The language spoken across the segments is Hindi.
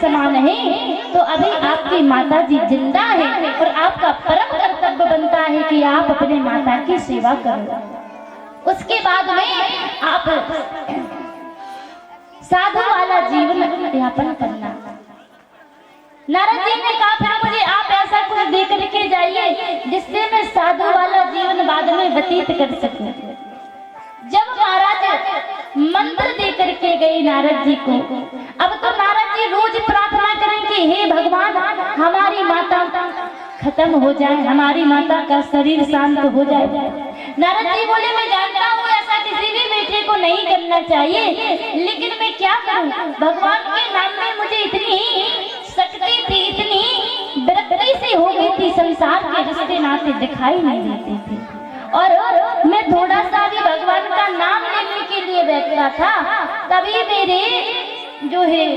समान है, तो अभी आपकी माता जी जिंदा है और आपका परम कर्तव्य बनता है कि आप अपने माता की सेवा करो। उसके बाद में आप साधु वाला जीवन यापन करना। नारद जी ने कहा फिर मुझे आप ऐसा कुछ दे करके जाइए जिससे मैं साधु वाला जीवन बाद में व्यतीत कर सकूं। जब महाराज मंत्र दे करके गए नारद जी को, अब तो नारद जी रोज प्रार्थना करेंगे, हे भगवान हमारी माता खत्म हो जाए, हमारी माता का शरीर शांत हो जाए। नारद जी बोले मैं जानता हूँ ऐसा किसी भी बेटे को नहीं करना चाहिए, लेकिन मैं क्या करूँ, भगवान के नाम में मुझे इतनी शक्ति थी, इतनी विरक्ति से हो गई थी, संसार के रिश्ते नाते दिखाई नहीं देते थे और मैं थोड़ा सा भी भगवान का नाम लेने के लिए बैठा था, तभी मेरे जो है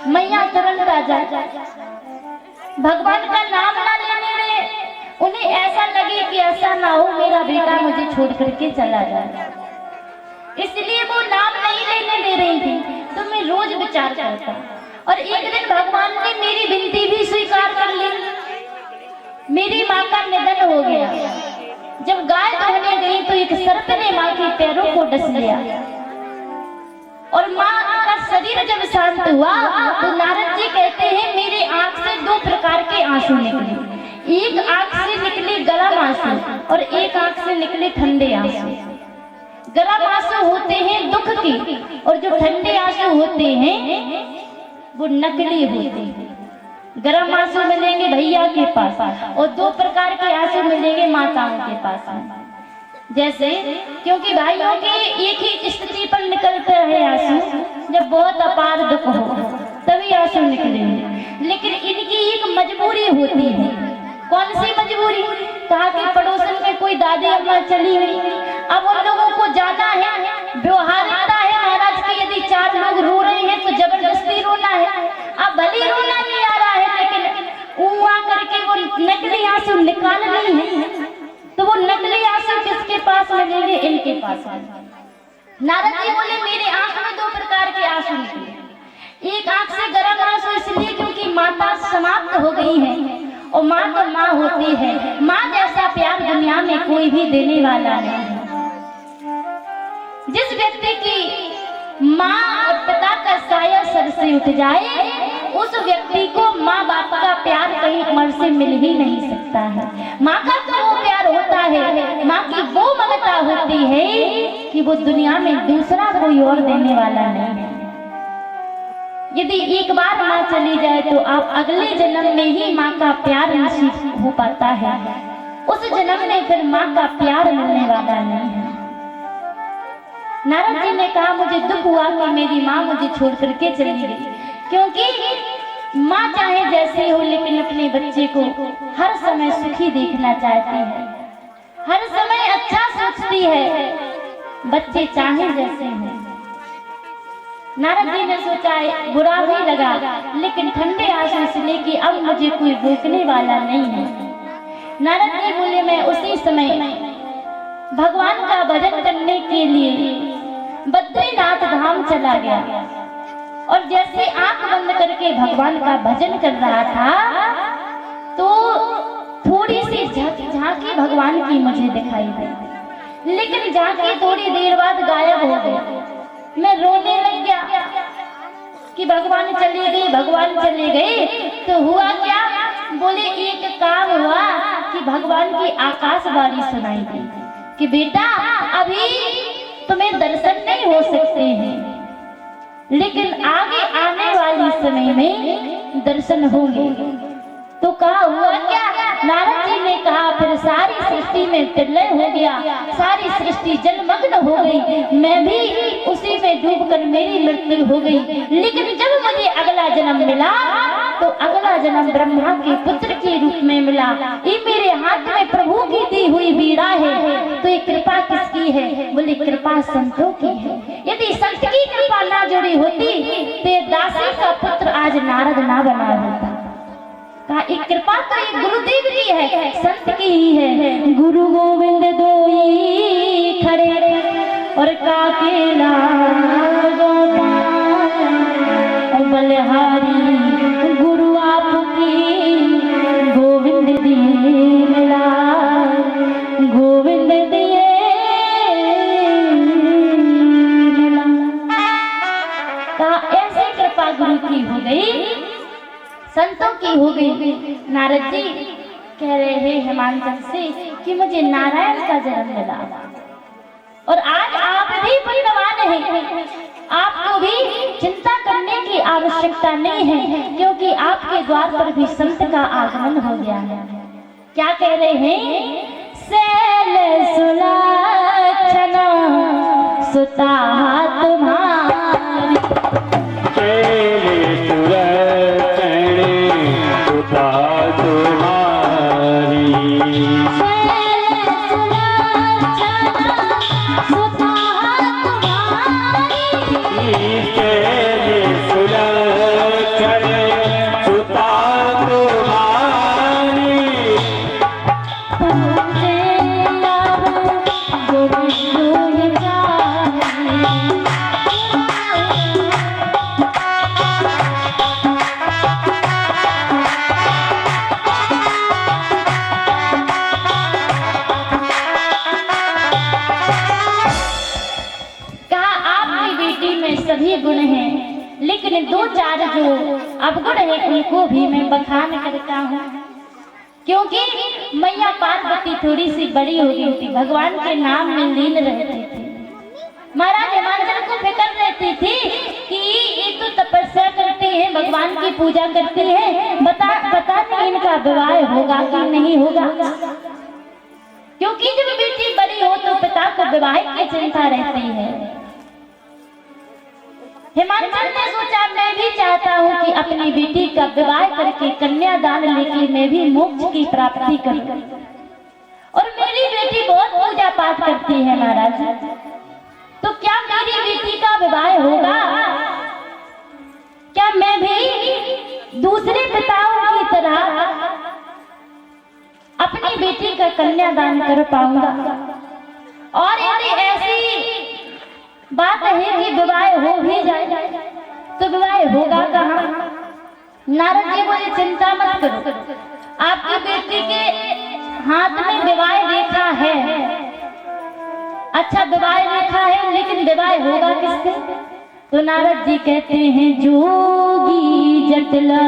मैया तुरंत आ जाए। भगवान का नाम ना लेने में उन्हें ऐसा लगे कि ऐसा ना हो मेरा बेटा मुझे छोड़ करके चला जाए, इसलिए वो नाम नहीं लेने दे रही थी। तो मैं रोज विचार करता और एक दिन भगवान ने मेरी विनती भी स्वीकार कर ली। मेरी माँ का निधन हो गया। जब गाय धोने गई तो एक सर्प ने माँ के पैरों को डस लिया और माँ का शरीर जब शांत हुआ तो नारद जी कहते हैं मेरी आंख से दो प्रकार के आंसू निकले। एक आंख से निकले गरम आंसू और एक आंख से निकले ठंडे आंसू। गरम आंसू होते हैं दुख के और जो ठंडे आंसू होते हैं वो नकली होते हैं। गरम आंसू मिलेंगे भैया के पास और दो प्रकार के आंसू मिलेंगे माताओं के पास। जैसे क्योंकि भाइयों के एक ही स्थिति पर निकलता है आंसू, जब बहुत अपार दुख हो तभी आंसू निकलेंगे, लेकिन इनकी एक मजबूरी होती है। कौन सी मजबूरी? कहा कि पड़ोसन में कोई दादी अम्मा चली हुई, अब उन लोगों को जाना है, व्यवहारिकता है महाराज की, यदि चार लोग रो रहे हैं तो जबरदस्ती रोना है। अब भले रोना नहीं आ रहा है लेकिन उआ करके वो नकली आंसू निकाल रही है, तो वो नकली आंसू किसके पास मिलेंगे? इनके पास। नारद जी बोले मेरे आंख में दो प्रकार के आंसू निकले। एक आंख से गर्म आंसू इसलिए क्योंकि माता समाप्त हो गई है और माँ तो माँ होती है, माँ जैसा प्यार दुनिया में कोई भी देने वाला नहीं है। जिस व्यक्ति की माँ और पिता का साया सर से उठ जाए उस व्यक्ति को माँ बाप का प्यार कहीं उम्र से मिल ही नहीं सकता है। माँ का तो वो प्यार होता है, माँ की वो ममता होती है कि वो दुनिया में दूसरा कोई और देने वाला नहीं है। यदि एक बार माँ चली जाए तो आप अगले जन्म में ही माँ का प्यार नसीब हो पाता है, उस जन्म में फिर माँ का प्यार मिलने वाला नहीं है। नारद जी ने कहा मुझे दुख हुआ कि मेरी माँ मुझे छोड़ करके चली गई, क्योंकि माँ चाहे जैसे हो लेकिन अपने बच्चे को हर समय सुखी देखना चाहती है, हर समय अच्छा सोचती है, बच्चे चाहे जैसे हो। नारद जी ने सोचा बुरा भी लगा, लेकिन ठंडे आंसू इसलिए कि अब मुझे कोई रोकने वाला नहीं है। नारद जी बोले मैं उसी समय भगवान का भजन करने के लिए बद्रीनाथ धाम चला गया और जैसे आंख बंद करके भगवान का भजन कर रहा था तो थोड़ी सी झांकी भगवान की मुझे दिखाई दी, लेकिन झांकी थोड़ी देर बाद गायब हो गई। मैं रोने लग गया कि भगवान चले गए, भगवान चले गए। तो हुआ क्या? बोले एक काम हुआ कि भगवान की आकाशवाणी सुनाई दी कि बेटा अभी तुम्हें दर्शन नहीं हो सकते हैं, लेकिन आगे आने वाले समय में दर्शन होंगे। तो कहा हुआ क्या? नारद जी ने कहा फिर सारी सृष्टि में प्रलय हो गया, सारी सृष्टि जलमग्न हो गई, मैं भी उसी में डूबकर मेरी मृत्यु हो गई। लेकिन जब मुझे अगला जन्म मिला तो अगला जन्म ब्रह्मा के पुत्र के रूप में मिला। ये मेरे हाथ में प्रभु की दी हुई बीड़ा है, तो ये कृपा किसकी है? बोले कृपा संतों की है। यदि संत की कृपा ना जुड़ी होती तो दासी का पुत्र आज नारद ना बना होता। कहा एक कृपा तो एक गुरुदेव की है, संत की ही है। गुरु गोविंद दोई खड़े और काके लागो बलिहारी गुरु आपकी गोविंद दिए मिला, गोविंद दिए मिला। का ऐसी कृपा गुरु की हो गई, संतों की हो गई। नारद जी कह रहे हैं हिमांचल से कि मुझे नारायण का जन्म मिला और आज आप भी पुण्यवान हैं, आपको भी चिंता करने की आवश्यकता नहीं है, क्योंकि आपके द्वार पर भी संत का आगमन हो गया है। क्या कह रहे हैं? शैल सुलक्षणा सुता तुम्हारी, शैल सुलक्षणी सुता तुम्हारी, सभी गुण हैं, लेकिन दो चार जो अवगुण है उनको भी मैं बखान करता हूँ, क्योंकि मैया पार्वती थोड़ी सी बड़ी हो गई थी, भगवान के नाम में लीन रहती थी। महाराज हिमांचल को फिक्र रहती थी कि ये तो तपस्या करती है, भगवान की पूजा करती है, पता नहीं इनका विवाह होगा कि नहीं होगा, क्योंकि जब बेटी बड़ी हो तो पिता को विवाह की चिंता रहती है। हिमांचल ने सोचा मैं भी चाहता हूँ कि अपनी बेटी का विवाह करके कन्यादान लेके मैं भी मोक्ष की प्राप्ति करूं, और मेरी बेटी बहुत पूजा पाठ करती है महाराज, तो क्या मेरी बेटी का विवाह होगा? क्या मैं भी दूसरे पिताओं की तरह अपनी बेटी का कन्यादान कर पाऊंगा? और यदि ऐसी बात है कि विवाह हो भी जाए तो विवाह होगा कहाँ? नारद जी बोले चिंता मत करो, आपकी बेटी के हाथ में विवाह रेखा है, अच्छा विवाह रेखा है, लेकिन विवाह होगा किससे? तो नारद जी कहते हैं जोगी जटला,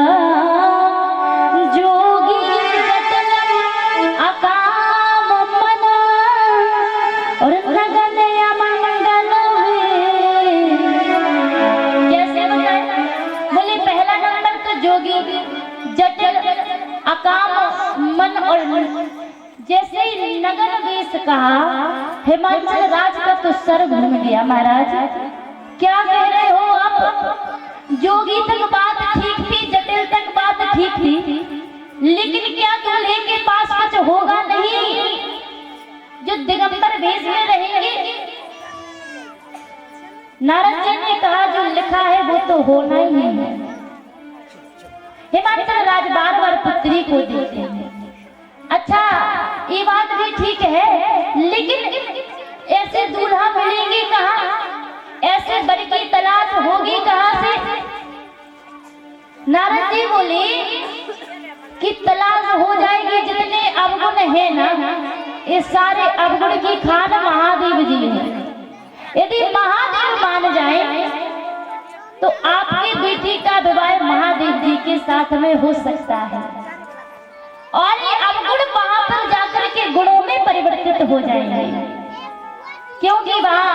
जोगी जटला अकाम मना और नगन जोगी जटिल अकाम मन और जैसे ही नगर वेश कहा, हिमाचल राज का तो सर घूम गया। महाराज क्या कह रहे हो आप? जोगी तक बात ठीक थी, जटिल तक बात ठीक थी, लेकिन क्या दूल्हे के पास कुछ होगा नहीं जो दिगंबर वेश में रहेंगे? नारद जी ने कहा जो लिखा है वो तो होना ही है। हिमाचल राज बार बार पुत्री को देते हैं, अच्छा ये बात भी ठीक है, लेकिन ऐसे दूल्हा मिलेंगे कहाँ? ऐसे बर की तलाश होगी कहाँ से? नारद जी बोले कि तलाश हो जाएगी, जितने अवगुण है ना, ये सारे अवगुण की खान महादेव जी है। यदि महादेव मान जाए तो आपकी बेटी का विवाह महादेव जी के साथ में हो सकता है, और ये अवगुण वहां पर जाकर के गुणों में परिवर्तित हो जाएंगे, क्योंकि वहां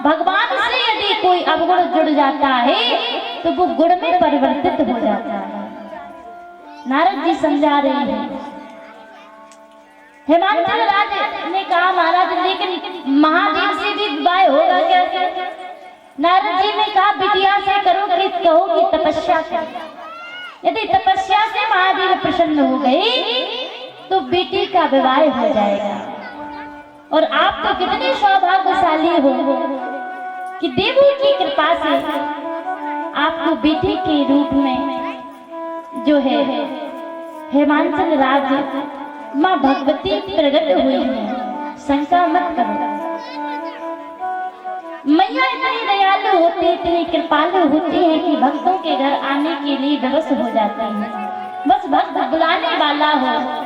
भगवान से यदि कोई अवगुण जुड़ जाता है तो वो गुण में परिवर्तित हो जाता है। नारद जी समझा रहे हैं। हिमाचल राज ने कहा महाराज लेकिन महादेव से भी विवाह होगा कैसे? नारद जी ने कहा बिटिया से करो कि कहो कि तपस्या कर, यदि तपस्या से महादेव प्रसन्न हो गए तो बेटी का विवाह हो जाएगा। और आप तो कितने सौभाग्यशाली हो कि देवों की कृपा से आपको बेटी के रूप में जो है हिमाचल राज माँ भगवती प्रकट हुई है। शंका मत करो, मैया इतनी दयालु होती, इतनी कृपालु होती है कि भक्तों के घर लिए विवश हो जाते हैं। बस भक्त बुलाने वाला हो